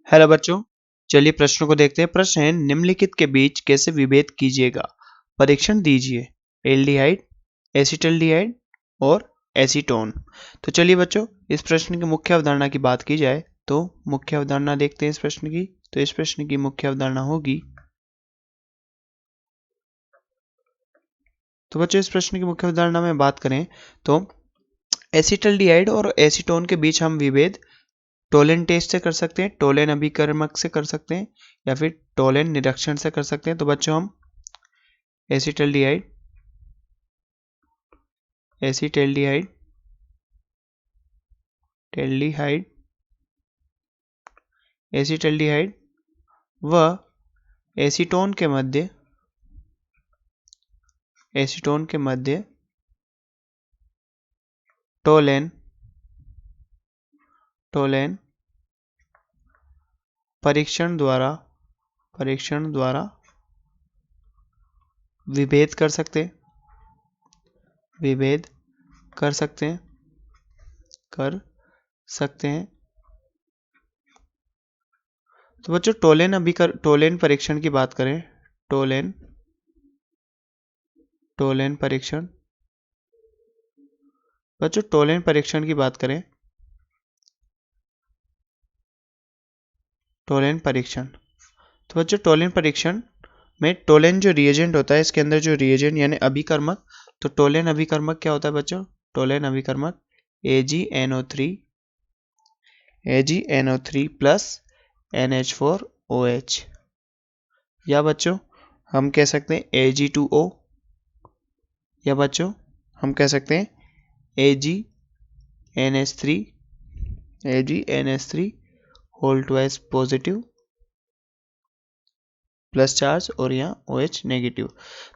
Hello बच्चों, चलिए प्रश्नों को देखते हैं। प्रश्न है, निम्नलिखित के बीच कैसे विभेद कीजिएगा? परीक्षण दीजिए। एल्डिहाइड, एसिटल्डिहाइड और एसीटोन। तो चलिए बच्चों, इस प्रश्न की मुख्य अवधारणा की बात की जाए तो मुख्य अवधारणा देखते हैं इस प्रश्न की। तो इस प्रश्न की मुख्य अवधारणा होगी, तो बच्चों इस प्रश्न की मुख्य अवधारणा में बात करें तो एसिटल्डिहाइड और एसीटोन के बीच हम विभेद टोलेन टेस्ट से कर सकते हैं, टोलेन अभिकर्मक से कर सकते हैं, या फिर टोलेन निरीक्षण से कर सकते हैं। तो बच्चों हम एसिटल्डिहाइड एसिटल्डिहाइड टेल्डिहाइड एसिटल्डिहाइड व एसीटोन के मध्य टोलेन परीक्षण द्वारा विभेद कर सकते हैं। तो बच्चों टोलेन परीक्षण की बात करें, टोलेन परीक्षण बच्चों टोलेन परीक्षण की बात करें, टोलेन परीक्षण तो बच्चों टोलेन परीक्षण में टोलेन जो रिएजेंट होता है, इसके अंदर जो रिएजेंट यानी अभिकर्मक, तो टोलेन अभिकर्मक क्या होता है बच्चों? टोलेन अभिकर्मक AgNO3 प्लस NH4OH, या बच्चों हम कह सकते हैं Ag2O, या बच्चों हम कह सकते हैं AgNH3 whole twice positive plus charge और यहाँ OH नेगेटिव।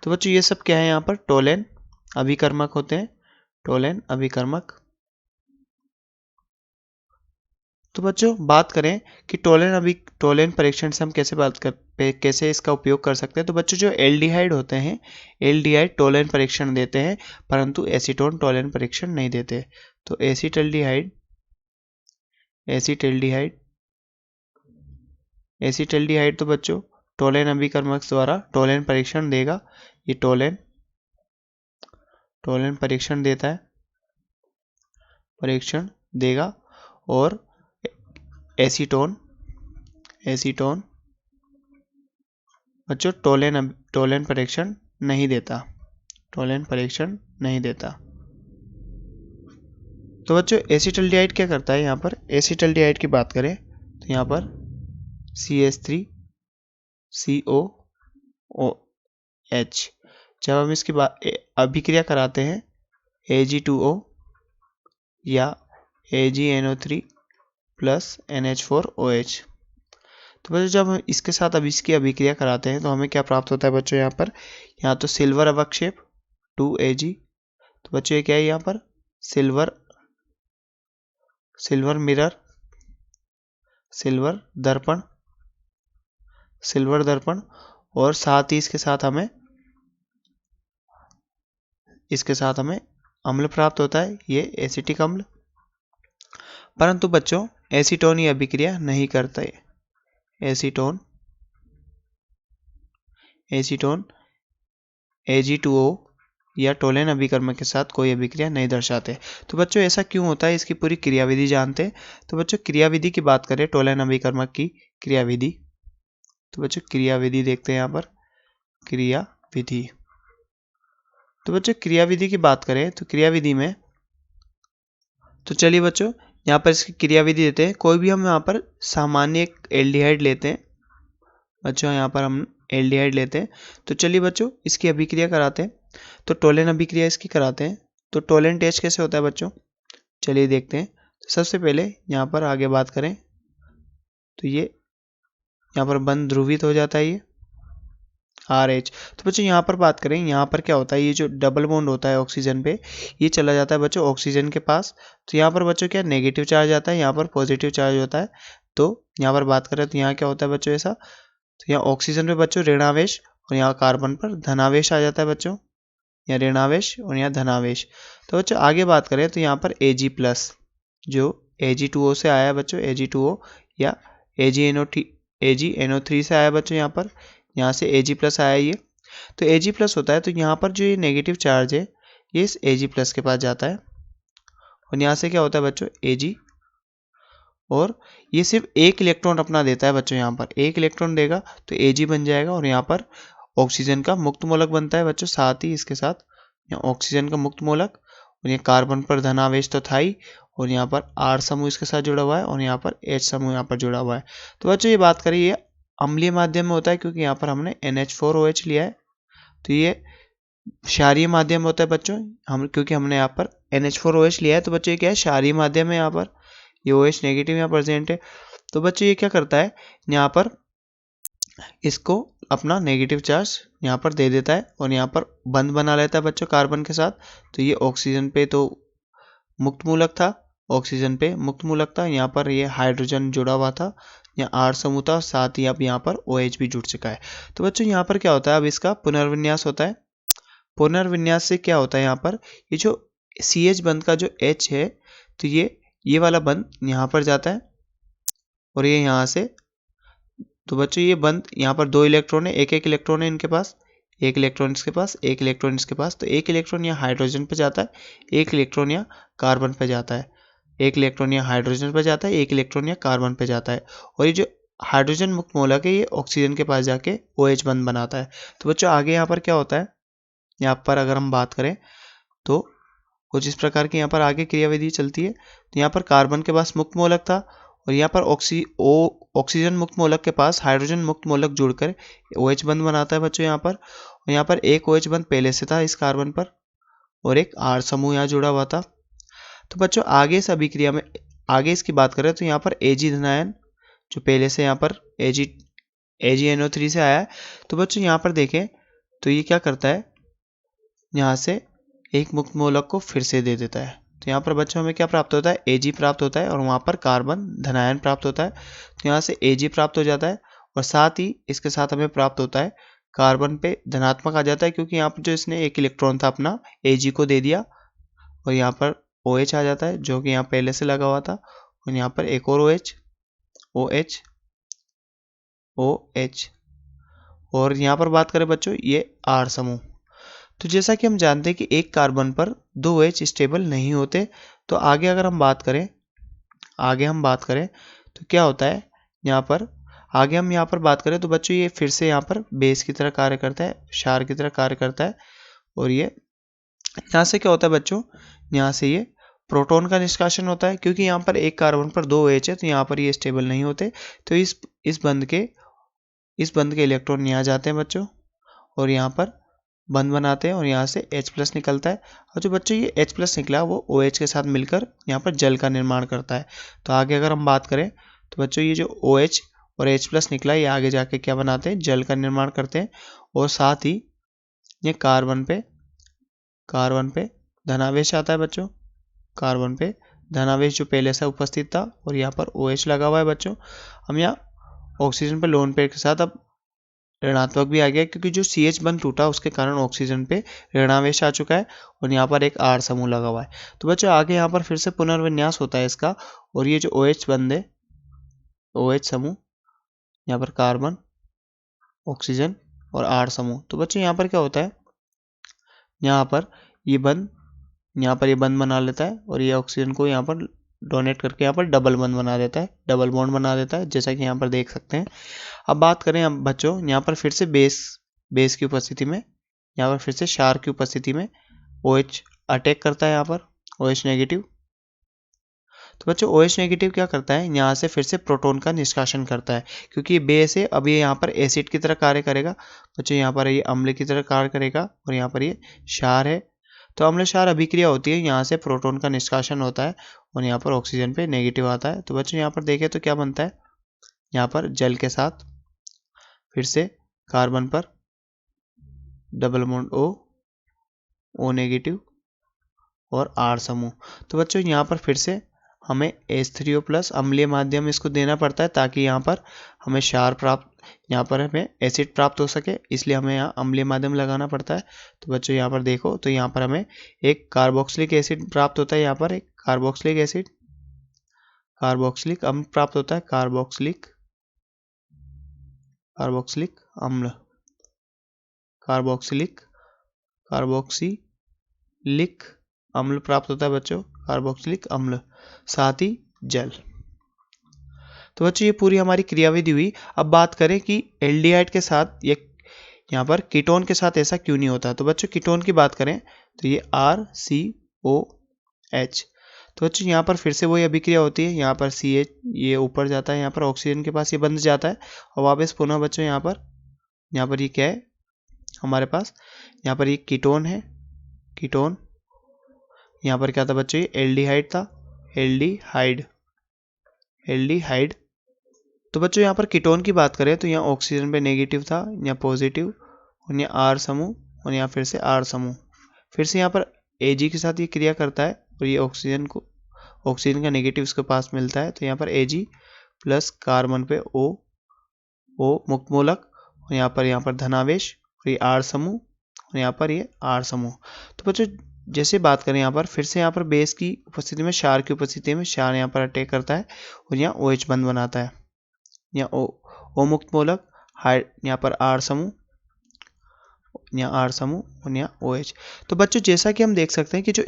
तो बच्चों ये सब क्या है? यहाँ पर टोलेन अभिकर्मक होते हैं, टोलेन अभिकर्मक। तो बच्चों बात करें कि टोलेन परीक्षण से हम कैसे इसका उपयोग कर सकते हैं। तो बच्चों जो एल्डिहाइड होते हैं, एल्डिहाइड टोलेन परीक्षण देते हैं, परंतु एसीटोन टोलेन परीक्षण नहीं देते। तो एसिटल्डिहाइड तो बच्चों टोलेन अभिकर्मक द्वारा टोलेन परीक्षण देगा। ये टोलेन परीक्षण देगा, और एसीटोन बच्चों टोलेन परीक्षण नहीं देता। तो बच्चों एसिटल्डिहाइड क्या करता है? यहाँ पर एसिटल्डिहाइड की बात करें तो यहाँ पर CH3COOH, जब हम इसकी अभिक्रिया कराते हैं Ag2O या AgNO3 प्लस NH4OH, तो बच्चों जब हम इसके साथ इसकी अभिक्रिया कराते हैं तो हमें क्या प्राप्त होता है बच्चों? यहाँ तो सिल्वर अवक्षेप 2Ag। तो बच्चों ये क्या है? यहाँ पर सिल्वर मिरर, सिल्वर दर्पण, और साथ ही इसके साथ हमें अम्ल प्राप्त होता है, ये एसिटिक अम्ल। परंतु बच्चों एसीटोन ये अभिक्रिया नहीं करता है। एसीटोन Ag2O या टोलेन अभिकर्मक के साथ कोई अभिक्रिया नहीं दर्शाते। तो बच्चों ऐसा क्यों होता है? इसकी पूरी क्रियाविधि जानते हैं। तो बच्चों क्रियाविधि की बात करें, टोलेन अभिकर्मक की क्रियाविधि, तो बच्चों क्रियाविधि देखते हैं यहाँ पर। तो बच्चों क्रियाविधि की बात करें तो क्रियाविधि में, तो चलिए बच्चों यहाँ पर इसकी क्रियाविधि देते हैं। कोई भी हम यहाँ पर सामान्य एक एल्डिहाइड लेते हैं बच्चों, यहाँ पर हम एल्डिहाइड लेते हैं। तो चलिए बच्चों इसकी अभिक्रिया कराते हैं। तो टोलेन अभिक्रिया इसकी कराते हैं। तो टोलेन टेस्ट कैसे होता है बच्चों? चलिए देखते हैं। तो सबसे पहले यहाँ पर आगे बात करें तो ये यहाँ पर बंद ध्रुवित हो जाता है, ये RH। तो बच्चों यहाँ पर बात करें, यहाँ पर क्या होता है? ये जो डबल बॉन्ड होता है ऑक्सीजन पे, ये चला जाता है बच्चों ऑक्सीजन के पास। तो यहाँ पर बच्चों क्या नेगेटिव चार्ज आता है, यहाँ पर पॉजिटिव चार्ज होता है। तो यहाँ पर बात करें तो यहाँ क्या होता है बच्चों ऐसा? तो यहाँ ऑक्सीजन पे बच्चों ऋणावेश और यहाँ कार्बन पर धनावेश आ जाता है बच्चों, यहाँ ऋणावेश और यहाँ धनावेश। तो बच्चों आगे बात करें तो यहाँ पर Ag प्लस जो Ag2O से आया है बच्चों, Ag2O या AgNO3 से आया बच्चों, यहाँ से Ag+ आया ये, तो Ag+ होता है, तो यहाँ पर जो ये नेगेटिव चार्ज है ये इस Ag+ के पास जाता है, और यहाँ से क्या होता है बच्चों Ag, और ये सिर्फ एक इलेक्ट्रॉन अपना देता है बच्चों, यहाँ पर एक इलेक्ट्रॉन देगा तो Ag बन जाएगा, और यहाँ पर ऑक्सीजन का मुक्त मूलक बनता है बच्चों, साथ ही इसके साथ यहाँ ऑक्सीजन का मुक्त मूलक, और ये कार्बन पर धनावेश तो था ही, और यहाँ पर R समूह इसके साथ जुड़ा हुआ है, और यहाँ पर H समूह यहाँ पर जुड़ा हुआ है। तो बच्चों ये बात करें, ये अम्लीय माध्यम में होता है क्योंकि यहाँ पर हमने NH4OH लिया है, तो ये क्षारीय माध्यम होता है बच्चों, क्योंकि हमने यहाँ पर NH4OH लिया है, तो बच्चों ये क्या है, क्षारीय माध्यम है, यहाँ पर ये OH नेगेटिव यहाँ प्रेजेंट है। तो बच्चों ये क्या करता है, यहाँ पर इसको अपना नेगेटिव चार्ज यहाँ पर दे देता है, और यहाँ पर बंध बना लेता है बच्चों कार्बन के साथ। तो ये ऑक्सीजन पे तो मुक्त मूलक था, ऑक्सीजन पे मुक्त मूलक था, यहाँ पर ये हाइड्रोजन जुड़ा हुआ था, यहाँ R समूह था, साथ ही अब यहाँ पर OH भी जुड़ चुका है। तो बच्चों यहाँ पर क्या होता है, अब इसका पुनर्विन्यास होता है। पुनर्विन्यास से क्या होता है, यहाँ पर ये जो CH बंध का जो H है, तो ये वाला बंध यहाँ पर जाता है, और ये यहाँ से, तो बच्चों ये बंध यहाँ पर 2 इलेक्ट्रॉन है, एक इलेक्ट्रॉन है इनके पास, एक इलेक्ट्रॉन इसके पास, एक इलेक्ट्रॉन इसके पास, तो एक इलेक्ट्रॉन यहाँ हाइड्रोजन पे जाता है, एक इलेक्ट्रॉन यहाँ कार्बन पे जाता है, एक इलेक्ट्रॉन यहाँ हाइड्रोजन पे जाता है, एक इलेक्ट्रॉन यहाँ कार्बन पे जाता है, और ये जो हाइड्रोजन मुक्त मूलक है ये ऑक्सीजन के पास जाके OH बंध बनाता है। तो बच्चों आगे यहाँ पर क्या होता है, यहाँ पर अगर हम बात करें तो कुछ इस प्रकार की यहाँ पर आगे क्रियाविधि चलती है। तो यहाँ पर कार्बन के पास मुक्त मूलक था, और यहाँ पर ऑक्सीजन मुक्त मूलक के पास हाइड्रोजन मुक्त मूलक जुड़कर OH बंध बनाता है बच्चों यहाँ पर, और यहाँ पर एक OH बंध पहले से था इस कार्बन पर, और एक R समूह यहाँ जुड़ा हुआ था। तो बच्चों आगे इस अभिक्रिया में आगे इसकी बात करें तो यहाँ पर Ag धनायन जो पहले से यहाँ पर AgNO3 से आया है, तो बच्चों यहाँ पर देखें तो ये क्या करता है, यहाँ से एक मुक्त मूलक को फिर से दे देता है। तो यहाँ पर बच्चों हमें क्या प्राप्त होता है, Ag प्राप्त होता है, और वहाँ पर कार्बन धनायन प्राप्त होता है। तो यहाँ से Ag प्राप्त हो जाता है, और साथ ही इसके साथ हमें प्राप्त होता है कार्बन पे धनात्मक आ जाता है, क्योंकि यहाँ पर जो इसने एक इलेक्ट्रॉन था अपना Ag को दे दिया, और यहाँ पर OH आ जाता है जो कि यहाँ पहले से लगा हुआ था, और यहाँ पर एक और OH, और यहाँ पर बात करें बच्चों ये R समूह। तो जैसा कि हम जानते हैं कि एक कार्बन पर 2 OH स्टेबल नहीं होते, तो आगे अगर हम बात करें तो क्या होता है, यहाँ पर आगे हम यहाँ पर बात करें तो बच्चों ये फिर से यहाँ पर बेस की तरह कार्य करता है, क्षार की तरह कार्य करता है, और ये यहाँ से क्या होता है बच्चों, यहाँ से ये प्रोटॉन का निष्कासन होता है, क्योंकि यहाँ पर एक कार्बन पर 2 OH है, तो यहाँ पर ये स्टेबल नहीं होते, तो इस बंध के इलेक्ट्रॉन यहाँ जाते हैं बच्चों, और यहाँ पर बंध बनाते हैं, और यहाँ से H+ निकलता है, और जो बच्चों ये H+ निकला वो OH के साथ मिलकर यहाँ पर जल का निर्माण करता है। तो आगे अगर हम बात करें तो बच्चों ये जो OH और H+ निकला ये आगे जाके क्या बनाते हैं, जल का निर्माण करते हैं, और साथ ही ये कार्बन पे धनावेश आता है बच्चों, कार्बन पे धनावेश जो पहले से उपस्थित था, और यहाँ पर OH लगा हुआ है बच्चों। हम यहाँ ऑक्सीजन पे लोन पेयर के साथ अब ऋणात्मक भी आ गया, क्योंकि जो CH बंध टूटा उसके कारण ऑक्सीजन पे ऋणावेश आ चुका है, और यहाँ पर एक R समूह लगा हुआ है। तो बच्चों आगे यहाँ पर फिर से पुनर्विन्यास होता है इसका, और ये जो OH बंध है, OH समूह, यहाँ पर कार्बन, ऑक्सीजन और R समूह। तो बच्चों यहाँ पर क्या होता है, यहाँ पर ये बंध बना लेता है, और ये ऑक्सीजन को यहाँ पर डोनेट करके यहाँ पर डबल बॉन्ड बना देता है, जैसा कि यहाँ पर देख सकते हैं। अब बात करें हम बच्चों यहाँ पर फिर से बेस की उपस्थिति में, यहाँ पर फिर से क्षार की उपस्थिति में OH अटैक करता है, यहाँ पर OH नेगेटिव। तो बच्चों OH नेगेटिव क्या करता है, यहाँ से फिर से प्रोटॉन का निष्कासन करता है, क्योंकि ये बेस है, अब ये यहाँ पर एसिड की तरह कार्य करेगा बच्चों, यहाँ पर ये अम्ल की तरह कार्य करेगा, और यहाँ पर ये क्षार है। तो अम्ल क्षार अभिक्रिया होती है, यहाँ से प्रोटॉन का निष्कासन होता है, और यहाँ पर ऑक्सीजन पे नेगेटिव आता है। तो बच्चों यहाँ पर देखें तो क्या बनता है, यहाँ पर जल के साथ फिर से कार्बन पर डबल बॉन्ड O नेगेटिव और R समूह। तो बच्चों यहाँ पर फिर से हमें H3O+ अम्लीय माध्यम इसको देना पड़ता है, ताकि यहाँ पर हमें क्षार यहाँ पर हमें एसिड प्राप्त हो सके, इसलिए हमें यहाँ अम्लीय माध्यम लगाना पड़ता है। तो बच्चों यहाँ पर देखो तो यहाँ पर हमें एक कार्बोक्सिलिक एसिड प्राप्त होता है, यहाँ पर एक कार्बोक्सिलिक अम्ल प्राप्त होता है, कार्बोक्सिलिक कार्बोक्सिलिक अम्ल, कार्बोक्सिलिक अम्ल प्राप्त होता है बच्चों, कार्बोक्सिलिक अम्ल, साथ ही जल। तो बच्चों ये पूरी हमारी क्रियाविधि हुई। अब बात करें कि एल्डिहाइड के साथ ये यहाँ पर कीटोन के साथ ऐसा क्यों नहीं होता। तो बच्चों कीटोन की बात करें तो ये RCOH। तो बच्चों यहाँ पर फिर से वही अभिक्रिया होती है, यहाँ पर CH ये ऊपर जाता है, यहाँ पर ऑक्सीजन के पास ये बंध जाता है और वापस पुनः बच्चों यहाँ पर ये क्या है हमारे पास, यहाँ पर ये कीटोन है, कीटोन, यहाँ पर क्या था बच्चों, ये एल्डिहाइड था, एल्डिहाइड। तो बच्चों यहाँ पर कीटोन की बात करें तो यहाँ ऑक्सीजन पे नेगेटिव था, यहाँ पॉजिटिव, और यहाँ R समूह, और यहाँ फिर से R समूह। फिर से यहाँ पर Ag के साथ ये क्रिया करता है और ये ऑक्सीजन का नेगेटिव इसके पास मिलता है, तो यहाँ पर Ag प्लस कार्बन पे O मुक्त मूलक, और यहाँ पर धनावेश, और ये R समूह, और यहाँ पर ये R समूह। तो बच्चों जैसे बात करें यहाँ पर फिर से यहाँ पर बेस की उपस्थिति में, क्षार की उपस्थिति में क्षार यहाँ पर अटैक करता है और यहाँ OH बंध बनाता है, यहाँ O मुक्त मूलक, यहाँ पर R समूह, यहाँ R समूह, और यहाँ OH। तो बच्चों जैसा कि हम देख सकते हैं कि जो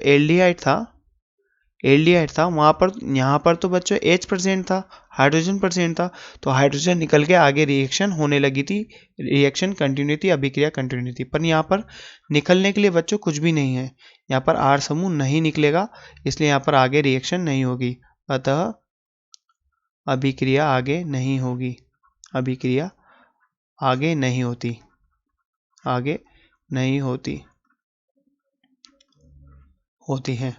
एल्डिहाइड था वहाँ पर, यहाँ पर तो बच्चों H% था, हाइड्रोजन परसेंट था, तो हाइड्रोजन निकल के आगे रिएक्शन होने लगी थी, रिएक्शन कंटिन्यू थी, अभिक्रिया कंटिन्यू थी। पर यहाँ पर निकलने के लिए बच्चों कुछ भी नहीं है, यहाँ पर R समूह नहीं निकलेगा, इसलिए यहाँ पर आगे रिएक्शन नहीं होगी, अतः अभिक्रिया आगे नहीं होगी, अभिक्रिया आगे नहीं होती है।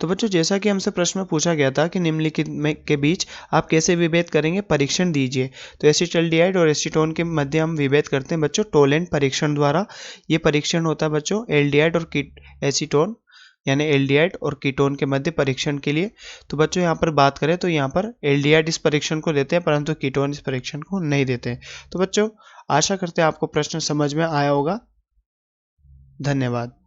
तो बच्चों जैसा कि हमसे प्रश्न में पूछा गया था कि निम्नलिखित में के बीच आप कैसे विभेद करेंगे, परीक्षण दीजिए। तो एसिटाल्डिहाइड और एसीटोन के मध्य हम विभेद करते हैं बच्चों टोलेंट परीक्षण द्वारा। ये परीक्षण होता है बच्चों एल्डिहाइड और एसीटोन, यानी एल्डिहाइड और कीटोन के मध्य परीक्षण के लिए। तो बच्चों यहाँ पर बात करें तो यहाँ पर एल्डिहाइड इस परीक्षण को देते हैं परंतु कीटोन इस परीक्षण को नहीं देते हैं। तो बच्चों आशा करते हैं आपको प्रश्न समझ में आया होगा। धन्यवाद।